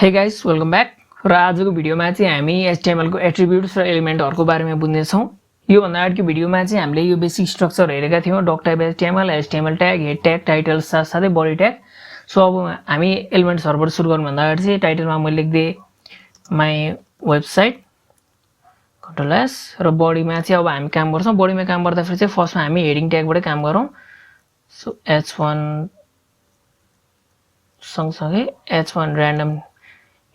Hey guys welcome back र आजको भिडियोमा चाहिँ हामी HTML को एट्रिब्युट्स र एलिमेन्टहरुको बारेमा बुझ्ने छौं। यो भन्दा अगाडिको भिडियोमा चाहिँ हामीले यो बेसिक स्ट्रक्चर हेरेका थियौं। Duck type HTML tag, head tag, title साथै बडी ट्याग। सो अब हामी एलिमेन्ट्सहरुबाट सुरु गर्नु भन्दा अगाडि चाहिँ टाइटलमा मैले लेख्दै माई वेबसाइट CTRL S र बडीमा चाहिँ अब हामी काम गर्छौं। बडीमा काम गर्दा चाहिँ फर्स्टमा हामी हेडिङ ट्यागबाट काम गरौँ। सो h1 सँगसँगै h1 र्यान्डम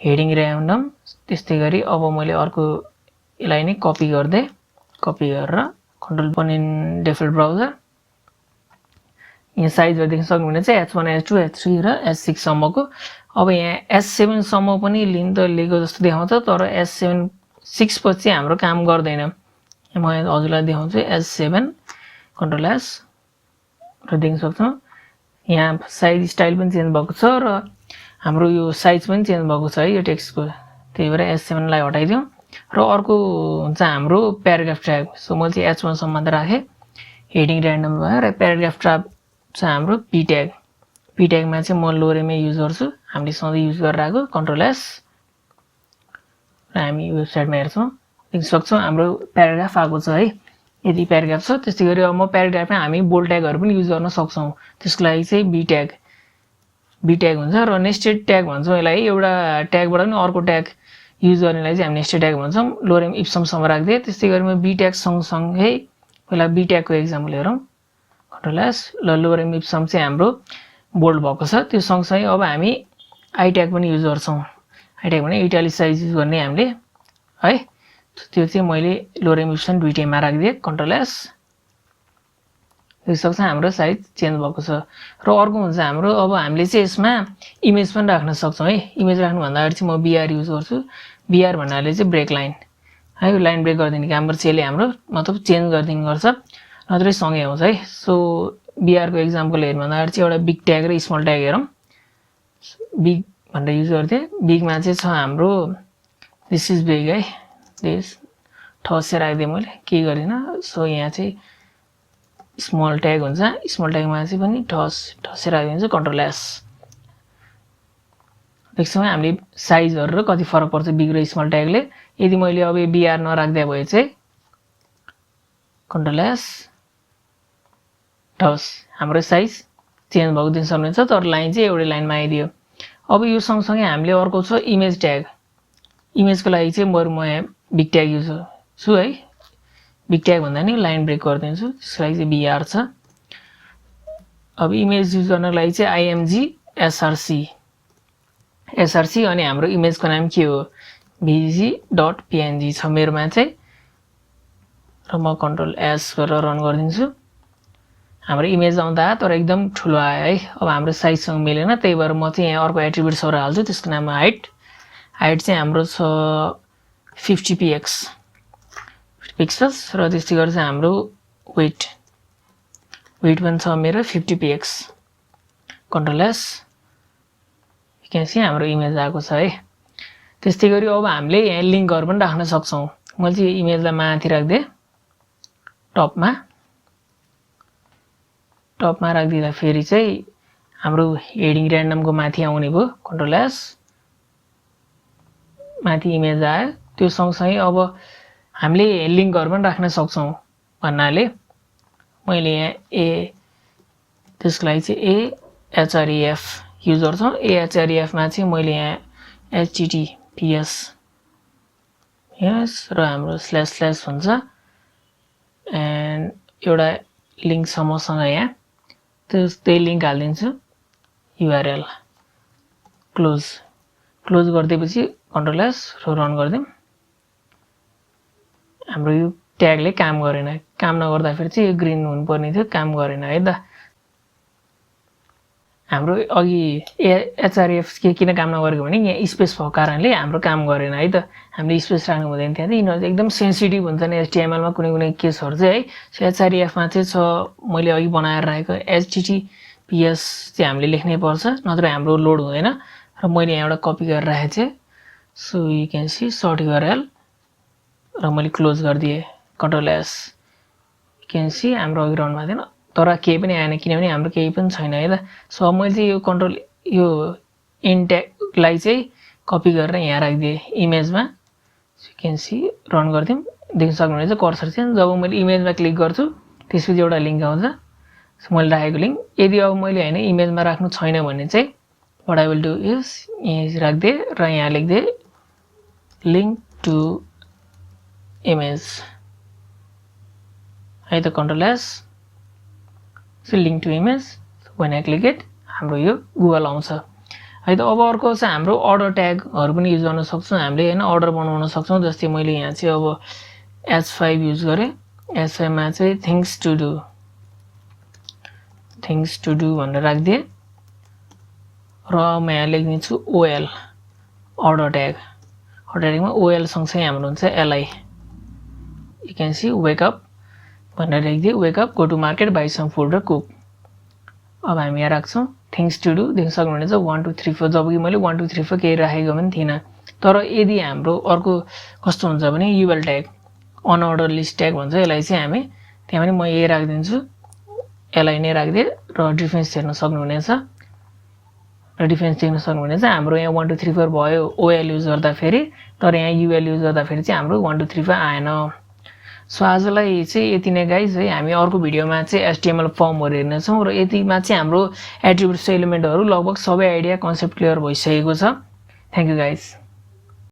हेडिङ र्यान्डम त्यस्तै गरी अब मैले अर्को यसलाई नै कपी गर्दै कपी गरेर कन्ट्रोल पनि इन डिफल्ट ब्राउजर यहाँ साइजहरु देख्न सक्नुहुन्छ h1 h2 h3 र h6 सम्मको। अब यहाँ h7 सम्म पनि लिन त लिएको जस्तो देखाउँछ तर h7 6 पछि हाम्रो काम गर्दैन। म हजुरलाई देखाउँछु h7 कन्ट्रोल S र देख्न सक्छौं यहाँ साइज स्टाइल पनि चेन्ज भएको छ र हाम्रो यो साइज पनि चेन्ज भएको छ है यो टेक्स्टको। त्यही भएर h7 लाई हटाइदियौ र अर्को हुन्छ हाम्रो प्याराग्राफ ट्याग। सो मैले चाहिँ h1 सम्म मात्र राखे हेडिङ र्यान्डम भयो र प्याराग्राफ ट्याग चाहिँ हाम्रो p ट्याग। p ट्यागमा चाहिँ म लोरेमै युज गर्छु। हामीले सधैँ युज गरिरहेको कन्ट्रोल S र हामी वेबसाइटमा हेर्छौं देख्न सक्छौं हाम्रो प्याराग्राफ आएको छ है। यदि प्याराग्राफ छ त्यस्तै गरी अब म प्याराग्राफमा हामी बोल्ड ट्यागहरु पनि युज गर्न सक्छौं। त्यसको लागि चाहिँ b ट्याग हुन्छ र नेस्टेड ट्याग भन्छौं यसलाई। एउटा ट्यागबाट पनि अर्को ट्याग युज गर्नेलाई चाहिँ हामी नेस्टेड ट्याग भन्छौं। लोरेम इप्सम सम्म राख्दिए। त्यस्तै गरी म b ट्याग सँगसँगै पहिला b ट्यागको एक्जाम्पल हेरौं कन्ट्रोल S ल लोरेम इप्सम चाहिँ हाम्रो बोल्ड भएको छ। त्यो सँगसँगै अब हामी i ट्याग पनि युज गर्छौं। i ट्याग भने इटालिसाइज युज गर्ने हामीले है। त्यो चाहिँ मैले लोरेम इप्सम दुईटैमा राख्दिए कन्ट्रोल S सक्छ हाम्रो साइज चेन्ज भएको छ। र अर्को हुन्छ हाम्रो अब हामीले चाहिँ यसमा इमेज पनि राख्न सक्छौं है। इमेज राख्नु भन्दा अगाडि चाहिँ म br युज गर्छु। br भन्नाले चाहिँ ब्रेक लाइन है। यो लाइन ब्रेक गरिदिने काम गर्छ यसले हाम्रो मतलब चेन्ज गरिदिने गर्छ नत्र सँगै आउँछ है। सो br को एक्जाम्पल हेर्नु भन्दा अगाडि चाहिँ एउटा बिग ट्याग र स्मल ट्याग हेरौं। बिग भनेर युज गर्थे। बिगमा चाहिँ छ हाम्रो दिस इज बिग है। दिस ठसे राख्दिए मैले के गरिन। सो यहाँ चाहिँ स्मल ट्याग हुन्छ। स्मल ट्यागमा चाहिँ पनि ठसे राखिदिन्छु कन्ट्रोल S। देख्छौं हामीले साइजहरु र कति फरक पर्छ बिग र स्मल ट्यागले। यदि मैले अब br नराख्दै भए चाहिँ कन्ट्रोल S ठस हाम्रो साइज चेन्ज भएको दिन सक्नुहुन्छ तर लाइन चाहिँ एउटै लाइनमा आइदियो। अब यो सँगसँगै हामीले अर्को छ इमेज ट्याग। इमेजको लागि चाहिँ म बिग ट्याग युज गर्छु है। बिग ट्याग भन्दा नि लाइन ब्रेक गरिदिन्छु। त्यसको लागि चाहिँ br छ। अब इमेज युज गर्नको लागि चाहिँ img src अनि हाम्रो इमेजको नाम के हो bg.png छ मेरोमा चाहिँ र म कन्ट्रोल S गरेर रन गरिदिन्छु। हाम्रो इमेज आउँदा तर एकदम ठुलो आयो है। अब हाम्रो साइजसँग मिलेन त्यही भएर म चाहिँ यहाँ अर्को एट्रिब्युट्सहरु हाल्छु। त्यसको नाम हाइट चाहिँ हाम्रो छ 50 पिक्सल्स र त्यस्तै गरी चाहिँ हाम्रो वेट पनि छ मेरो 50 px कन्ट्रोल S यहाँ हाम्रो इमेज आएको छ है। त्यस्तै गरी अब हामीले यहाँ लिंकहरु पनि राख्न सक्छौं। मैले चाहिँ इमेजलाई माथि राख्दिए टपमा राख्दिदा फेरि चाहिँ हाम्रो हेडिङ र्यान्डमको माथि आउने भयो कन्ट्रोल S माथि इमेज आयो। त्यो सँगसँगै अब हामीले लिंकहरु पनि राख्न सक्छौं भन्नाले मैले यहाँ त्यसको लागि चाहिँ ahref युज गर्छौं। ahref मा चाहिँ मैले यहाँ https र हाम्रो / हुन्छ एन्ड एउटा लिंक समूहसँग यहाँ त्यही लिंक हाल्दिन्छु url क्लोज गर्दिएपछि कन्ट्रोल S र रन गर्दियौ। हाम्रो यो ट्यागले काम गरेन। काम नगर्दा फेरि चाहिँ यो ग्रीन हुनु पर्ने थियो काम गरेन है त। हाम्रो अघि href के किन काम नगरेको भने यहाँ स्पेस भएको कारणले हाम्रो काम गरेन है त। हामीले स्पेस राख्नु हुँदैन थियो। यिनीहरु एकदम सेन्सिटिभ हुन्छन् HTML मा कुनै केसहरु चाहिँ है। सो href मा चाहिँ छ मैले अघि बनाएर राखेको https चाहिँ हामीले लेख्नै पर्छ नत्र हाम्रो लोड हुँदैन र मैले यहाँ एउटा कपी गरेर राखे चाहिँ so you can see short url र मैले क्लोज गरिदिए कन्ट्रोल S क्यान सी हाम्रो अघि रन भएको थिएन तर केही पनि आएन किनभने हाम्रो केही पनि छैन है त। सो मैले चाहिँ यो कन्ट्रोल यो इन ट्यागलाई चाहिँ कपी गरेर यहाँ राखिदिए इमेजमा यु क्यान सी रन गर्दियौँ देख्न सक्नुहुनेछ कर्सर चाहिँ जब मैले इमेजमा क्लिक गर्छु त्यसपछि एउटा लिङ्क आउँछ मैले राखेको लिङ्क यदि अब मैले हैन इमेजमा राख्नु छैन भने चाहिँ what I will do is यहाँ राख्दिए र यहाँ लेख्दिए link to image है त Ctrl S so link to image when I click it हाम्रो यो गुगल आउँछ है त अब अर्को चाहिँ हाम्रो अर्डर ट्यागहरु पनि युज गर्न सक्छौं हामीले हैन अर्डर बनाउन सक्छौं जस्तै मैले यहाँ चाहिँ अब S5 युज गरे S5 मा चाहिँ things to do भनेर राख्दिए र म यहाँ लेख्दिन्छु OL अर्डर ट्यागमा OL सँगसँगै हाम्रो हुन्छ LI you can see wake up भनेर लेख्दिए wake up go to market buy some food र cook अब हामी यहाँ राख्छौं things to do देख्न सक्नुहुनेछ 1 2 3 4 जबकि मैले 1 2 3 4 केही राखेको पनि थिएन तर यदि हाम्रो अर्को कस्तो हुन्छ भने UL ट्याग अनअर्डर लिस्ट ट्याग भन्छ यसलाई चाहिँ हामी त्यहाँ पनि म यही राख्दिन्छु LI नै राख्दिए र डिफरेन्स हेर्न सक्नुहुनेछ र डिफरेन्स देख्न सक्नुहुनेछ हाम्रो यहाँ 1 2 3 4 भयो OL युज गर्दा फेरि तर यहाँ UL युज गर्दा फेरि चाहिँ हाम्रो 1 2 3 4 आएन सो आजलाई चाहिँ यति नै गाइस है हामी अर्को भिडियोमा चाहिँ HTML फर्महरु हेर्ने छौं र यतिमा चाहिँ हाम्रो एट्रिब्युट्स एलिमेन्टहरु लगभग सबै आइडिया कन्सेप्ट क्लियर भइसकेको छ थ्यांक यू गाइस